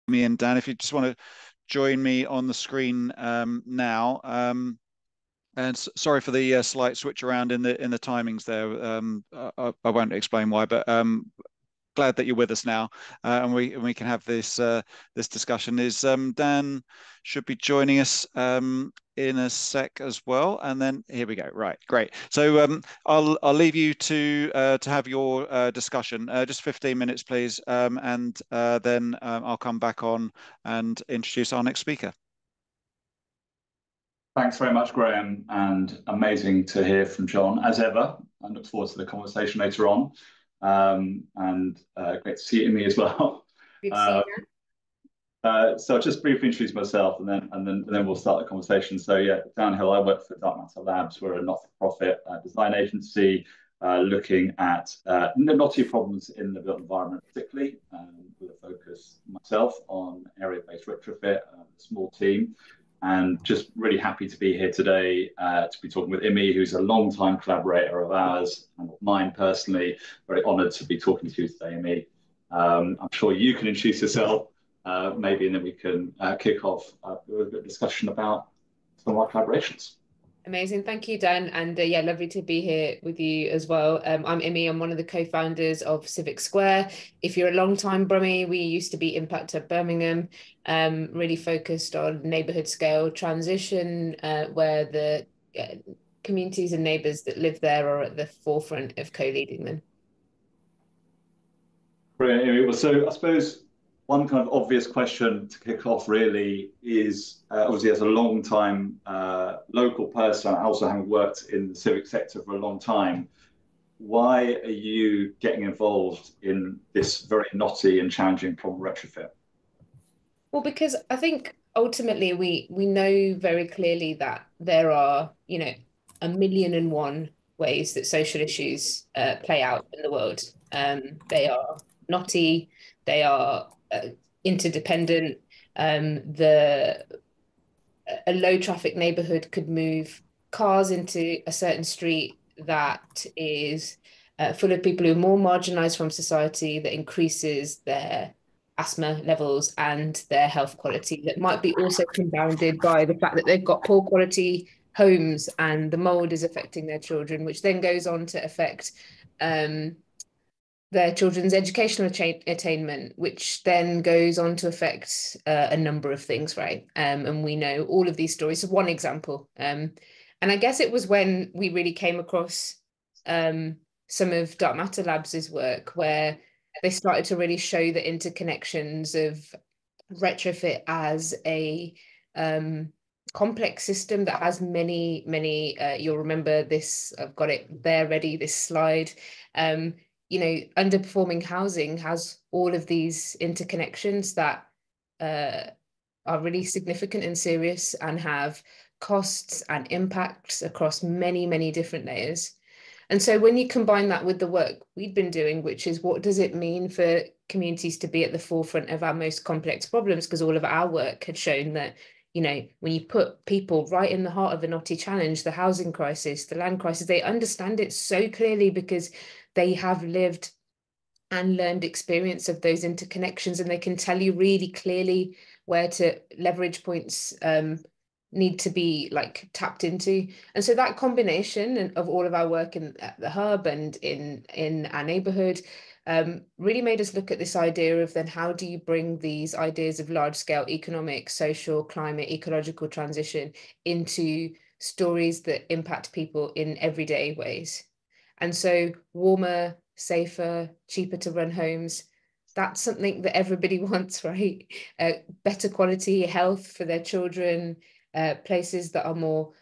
Me and Dan, if you just want to join me on the screen now. And sorry for the slight switch around in the timings there. I won't explain why, but glad that you're with us now, and we can have this discussion. Is Dan should be joining us in a sec as well, and then here we go. Right, great. So I'll leave you to have your discussion. Just 15 minutes, please, and then I'll come back on and introduce our next speaker. Thanks very much, Graham, and amazing to hear from John, as ever. I look forward to the conversation later on, and great to see Immy as well. Good to see you. So I'll just briefly introduce myself, and then we'll start the conversation. So yeah, Dan Hill, I work for Dark Matter Labs. We're a not-for-profit design agency looking at knotty problems in the built environment, particularly with a focus myself on area-based retrofit, a small team. And just really happy to be here today to be talking with Immy, who's a long-time collaborator of ours and of mine personally. Very honoured to be talking to you today, Immy. I'm sure you can introduce yourself, maybe, and then we can kick off with a discussion about some of our collaborations. Amazing. Thank you, Dan. And yeah, lovely to be here with you as well. I'm Immy. I'm one of the co-founders of Civic Square. If you're a long-time Brummie, we used to be Impact Hub Birmingham, really focused on neighbourhood scale transition, where the communities and neighbours that live there are at the forefront of co-leading them. Brilliant. Well, so I suppose one kind of obvious question to kick off really is, obviously as a long time local person, also having worked in the civic sector for a long time, why are you getting involved in this very knotty and challenging problem retrofit? Well, because I think ultimately we know very clearly that there are, 1,000,001 ways that social issues play out in the world. They are knotty, they are interdependent. A low traffic neighborhood could move cars into a certain street that is full of people who are more marginalized from society, that increases their asthma levels and their health quality, that might be also compounded by the fact that they've got poor quality homes and the mold is affecting their children, which then goes on to affect their children's educational attainment, which then goes on to affect a number of things, right? And we know all of these stories. So one example, and I guess it was when we really came across some of Dark Matter Labs' work, where they started to really show the interconnections of retrofit as a complex system that has many, you'll remember this, I've got it there ready, this slide. Underperforming housing has all of these interconnections that are really significant and serious and have costs and impacts across many, many different layers. And so when you combine that with the work we'd been doing, which is what does it mean for communities to be at the forefront of our most complex problems? Because all of our work had shown that, when you put people right in the heart of a knotty challenge, the housing crisis, the land crisis, they understand it so clearly because they have lived and learned experience of those interconnections, and they can tell you really clearly where to leverage points need to be tapped into. And so that combination of all of our work at the hub and in our neighborhood really made us look at this idea of then how do you bring these ideas of large scale economic, social, climate, ecological transition into stories that impact people in everyday ways. And so warmer, safer, cheaper to run homes, that's something that everybody wants, right? Better quality health for their children, places that are more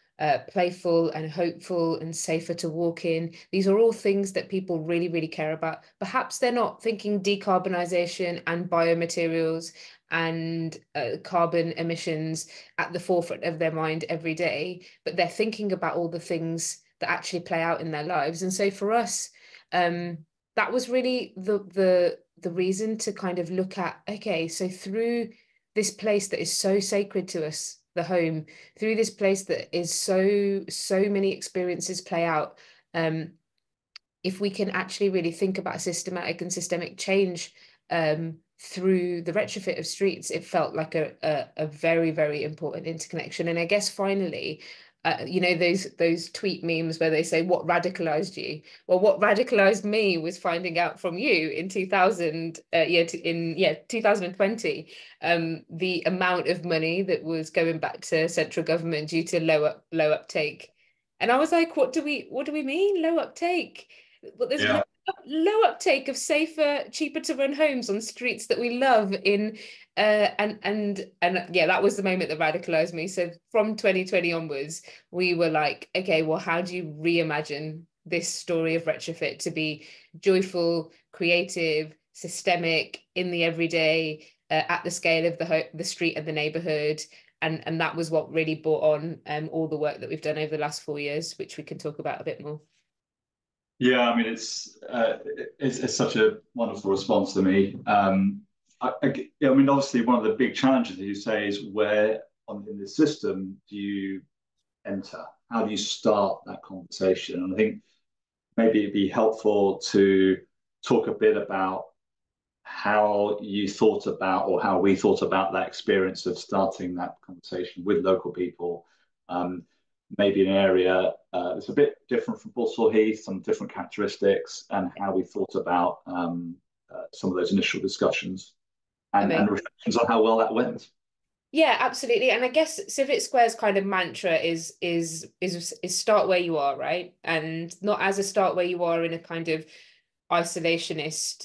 playful and hopeful and safer to walk in. These are all things that people really, really care about. Perhaps they're not thinking decarbonisation and biomaterials and carbon emissions at the forefront of their mind every day, but they're thinking about all the things that actually play out in their lives. And so for us, that was really the reason to kind of look at, okay, so through this place that is so sacred to us, the home, through this place that is so many experiences play out, if we can actually really think about systematic and systemic change through the retrofit of streets, it felt like a very, very important interconnection. And I guess finally, you know, those tweet memes where they say, what radicalized you? Well, what radicalized me was finding out from you in 2020, the amount of money that was going back to central government due to low uptake. And I was like, what do we mean low uptake? Well, there's low uptake of safer, cheaper to run homes on streets that we love in and yeah, that was the moment that radicalized me. So from 2020 onwards, we were like, okay, well, how do you reimagine this story of retrofit to be joyful, creative, systemic, in the everyday, at the scale of the street and the neighborhood? And that was what really brought on all the work that we've done over the last 4 years, which we can talk about a bit more. Yeah, I mean, it's such a wonderful response to me. I mean, obviously, one of the big challenges that you say is where in the system do you enter? How do you start that conversation? And I think maybe it'd be helpful to talk a bit about how you thought about, or how we thought about, that experience of starting that conversation with local people. Maybe an area that's a bit different from Balsall Heath, some different characteristics, and how we thought about some of those initial discussions and reflections on how well that went. Yeah, absolutely. And I guess Civic Square's kind of mantra is start where you are, right? And not as a start where you are in a kind of isolationist,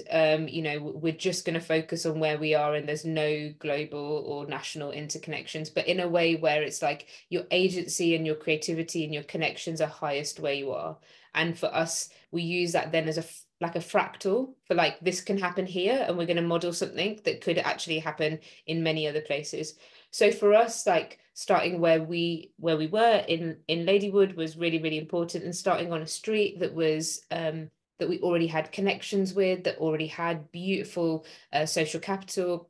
you know, we're just going to focus on where we are and there's no global or national interconnections, but in a way where it's like your agency and your creativity and your connections are highest where you are. And for us, we use that then as like a fractal for like, this can happen here, and we're going to model something that could actually happen in many other places. So for us, like starting where we were in Ladywood was really, really important, and starting on a street that was that we already had connections with, that already had beautiful social capital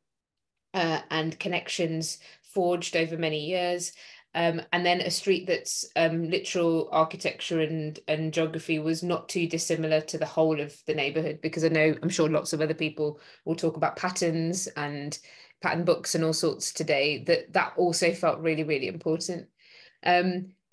and connections forged over many years. And then a street that's literal architecture and geography was not too dissimilar to the whole of the neighborhood, because I'm sure lots of other people will talk about patterns and pattern books and all sorts today, that also felt really, really important.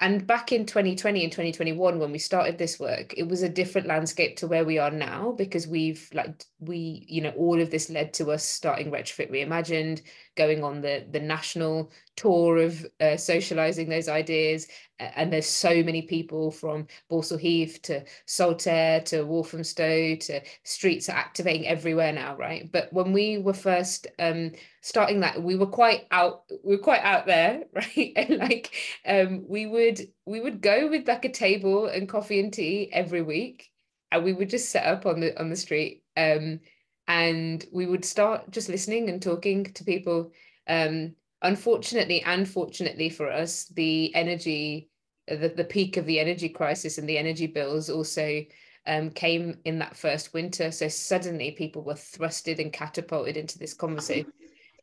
And back in 2020 and 2021, when we started this work, it was a different landscape to where we are now, because you know, all of this led to us starting Retrofit Reimagined, going on the national tour of socializing those ideas. And there's so many people from Balsall Heath to Saltaire to Walthamstow to streets are activating everywhere now, right? But when we were first starting that, we were quite out there, right? And like we would go with like a table and coffee and tea every week, and we would just set up on the street, and we would start just listening and talking to people. Unfortunately and fortunately for us, the peak of the energy crisis and the energy bills also came in that first winter. So suddenly people were thrusted and catapulted into this conversation.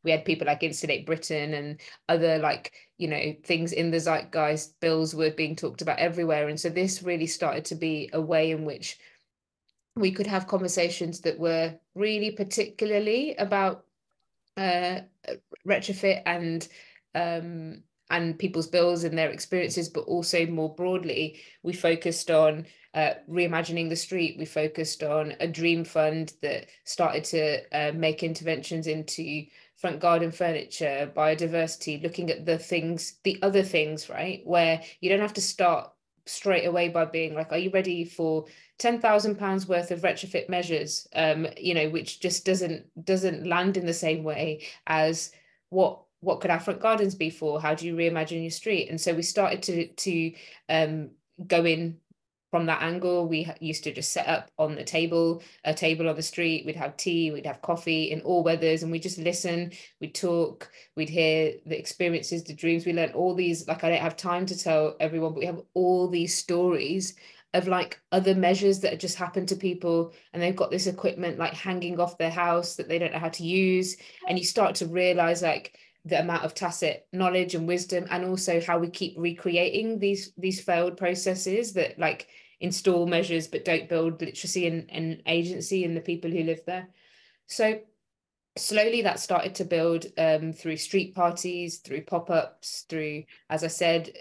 We had people like Insulate Britain and other, like, you know, things in the zeitgeist. Bills were being talked about everywhere. And so this really started to be a way in which we could have conversations that were really particularly about retrofit and people's bills and their experiences, but also more broadly, we focused on reimagining the street. We focused on a dream fund that started to make interventions into front garden furniture, biodiversity, looking at the other things, right? Where you don't have to start straight away by being like, are you ready for £10,000 worth of retrofit measures? You know, which just doesn't land in the same way as what could our front gardens be for? How do you reimagine your street? And so we started to go in from that angle. We used to just set up on a table on the street. We'd have tea, we'd have coffee in all weathers, and we just listen, we'd talk, we'd hear the experiences, the dreams. We learned all these, like, I don't have time to tell everyone, but we have all these stories of like other measures that just happened to people, and they've got this equipment like hanging off their house that they don't know how to use. And you start to realize like the amount of tacit knowledge and wisdom, and also how we keep recreating these failed processes that like install measures but don't build literacy and agency in the people who live there. So slowly that started to build through street parties, through pop-ups, through, as I said,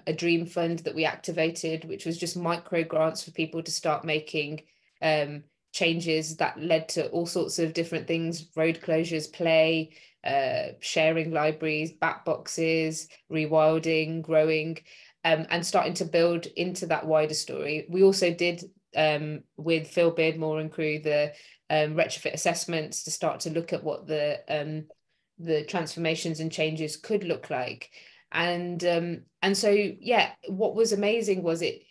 a dream fund that we activated, which was just micro grants for people to start making changes that led to all sorts of different things: road closures, play, sharing libraries, back boxes, rewilding, growing, and starting to build into that wider story. We also did with Phil Beardmore and crew the retrofit assessments to start to look at what the transformations and changes could look like. And so yeah, what was amazing was it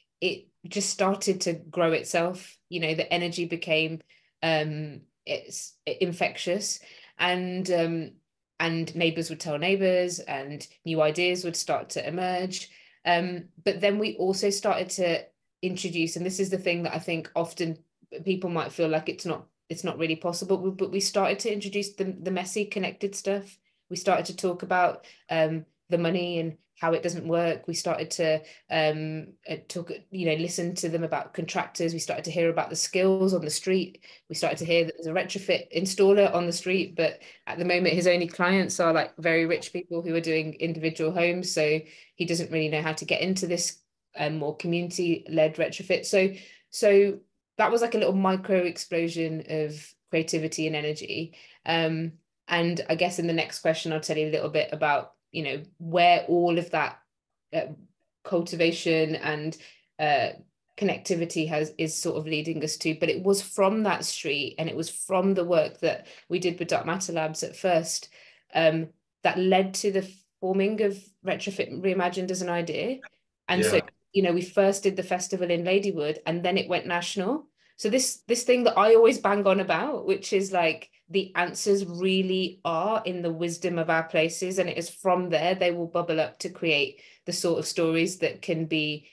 just started to grow itself. You know, the energy became it's infectious, and neighbors would tell neighbors, and new ideas would start to emerge. But then we also started to introduce, and this is the thing that I think often people might feel like it's not really possible, but we started to introduce the messy connected stuff. We started to talk about the money and how it doesn't work. We started to talk, you know, listen to them about contractors. We started to hear about the skills on the street. We started to hear that there's a retrofit installer on the street, but at the moment his only clients are like very rich people who are doing individual homes. So he doesn't really know how to get into this more community-led retrofit. So that was like a little micro explosion of creativity and energy. And I guess in the next question, I'll tell you a little bit about, you know, where all of that cultivation and connectivity is sort of leading us to. But it was from that street, and it was from the work that we did with Dark Matter Labs at first, that led to the forming of Retrofit Reimagined as an idea. And so, you know, we first did the festival in Ladywood, and then it went national. So this thing that I always bang on about, which is like the answers really are in the wisdom of our places, and it is from there they will bubble up to create the sort of stories that can be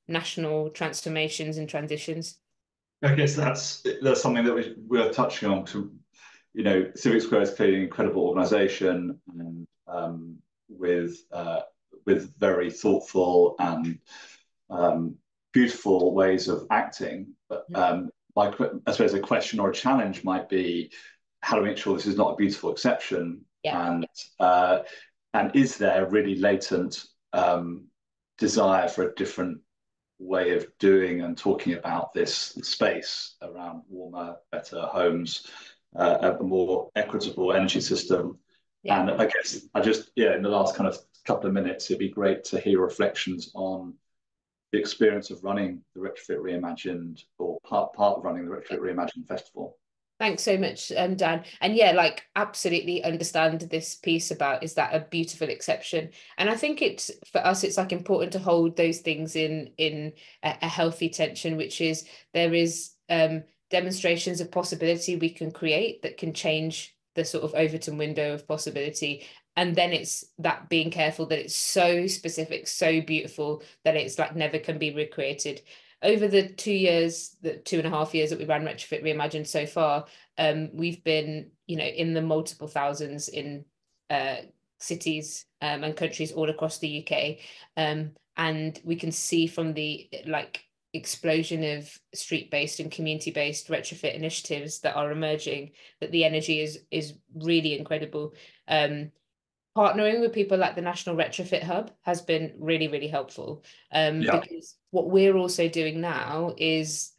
national transformations and transitions. I guess that's something that we're touching on. To, you know, Civic Square is clearly an incredible organisation, and with very thoughtful and beautiful ways of acting. But I suppose a question or a challenge might be, how to make sure this is not a beautiful exception, and is there a really latent desire for a different way of doing and talking about this space around warmer, better homes, a more equitable energy system. And I guess in the last kind of couple of minutes, it'd be great to hear reflections on the experience of running the Retrofit Reimagined, or part of running the Retrofit Reimagined festival. Thanks so much, Dan. And yeah, like absolutely understand this piece about, is that a beautiful exception? And I think it's, for us, it's like important to hold those things in a healthy tension, which is there is demonstrations of possibility we can create that can change the sort of Overton window of possibility. And then it's that being careful that it's so specific, so beautiful, that it's like never can be recreated. Over the 2 years, the 2.5 years that we ran Retrofit Reimagined so far, we've been, you know, in the multiple thousands in cities and countries all across the UK. And we can see from the like explosion of street-based and community-based retrofit initiatives that are emerging that the energy is really incredible. Partnering with people like the National Retrofit Hub has been really, really helpful, because what we're also doing now is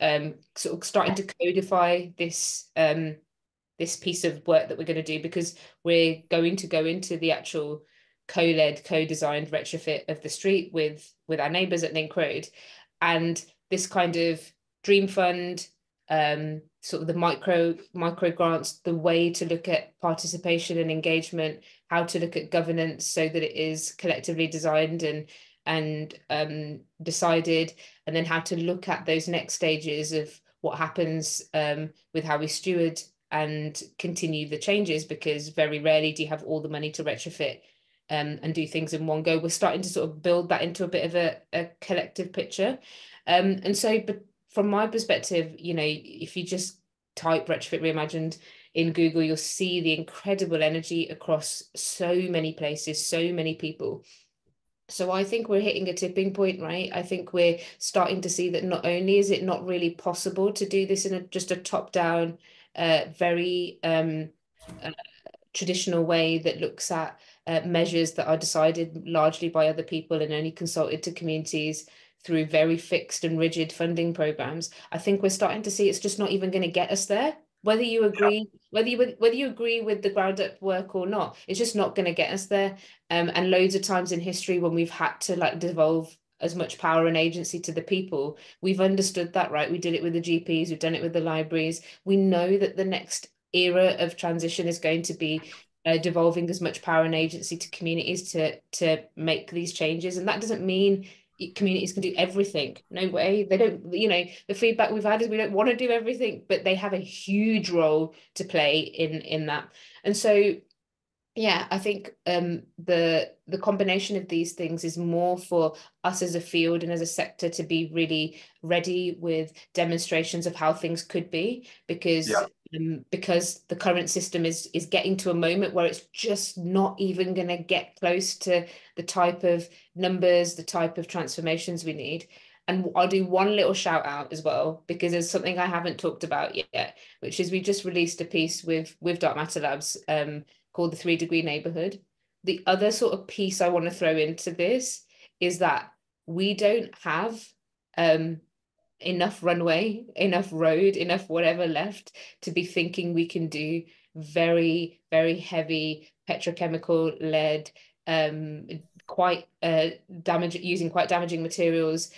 sort of starting to codify this this piece of work that we're going to do, because we're going to go into the actual co-led, co-designed retrofit of the street with our neighbours at Link Road, and this kind of dream fund, sort of the micro grants, the way to look at participation and engagement, how to look at governance so that it is collectively designed and decided, and then how to look at those next stages of what happens with how we steward and continue the changes, because very rarely do you have all the money to retrofit and do things in one go. We're starting to sort of build that into a bit of a collective picture. And so, but from my perspective, you know, if you just type Retrofit Reimagined in Google, you'll see the incredible energy across so many places, so many people. So I think we're hitting a tipping point, right? I think we're starting to see that not only is it not really possible to do this in just a top-down, very traditional way that looks at measures that are decided largely by other people and only consulted to communities through very fixed and rigid funding programs, I think we're starting to see it's just not even going to get us there. Whether you agree, whether you agree with the ground up work or not, it's just not going to get us there. And loads of times in history when we've had to like devolve as much power and agency to the people, we've understood that, right? We did it with the GPs, we've done it with the libraries. We know that the next era of transition is going to be devolving as much power and agency to communities to make these changes. And that doesn't mean communities can do everything. No way. They don't, you know, the feedback we've had is we don't want to do everything, but they have a huge role to play in that. And so yeah, I think the combination of these things is more for us as a field and as a sector to be really ready with demonstrations of how things could be, because the current system is getting to a moment where it's just not even going to get close to the type of numbers, the type of transformations we need. And I'll do one little shout out as well, because there's something I haven't talked about yet, which is we just released a piece with Dark Matter Labs called the 3 Degree Neighborhood. The other sort of piece I want to throw into this is that we don't have enough runway, enough road, enough whatever left to be thinking we can do very, very heavy petrochemical led, quite using quite damaging materials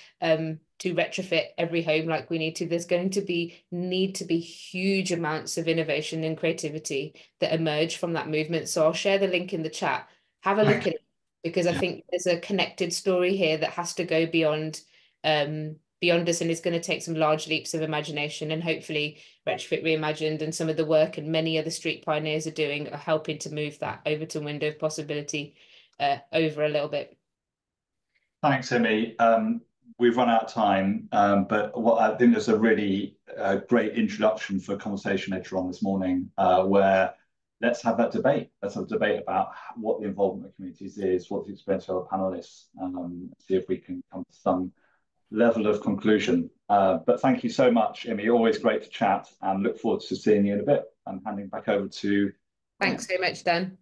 to retrofit every home like we need to. There's going to need to be huge amounts of innovation and creativity that emerge from that movement. So I'll share the link in the chat. Have a look at it, because I think there's a connected story here that has to go beyond us, and it's going to take some large leaps of imagination, and hopefully Retrofit Reimagined and some of the work and many other street pioneers are doing are helping to move that over to window of possibility over a little bit. Thanks, Immy. We've run out of time, but what I think there's a really great introduction for a conversation later on this morning, where let's have that debate. Let's have a debate about what the involvement of communities is, what the experience of our panelists, see if we can come to some level of conclusion. But thank you so much, Immy. Always great to chat, and look forward to seeing you in a bit. I'm handing back over to. Thanks so much, Dan.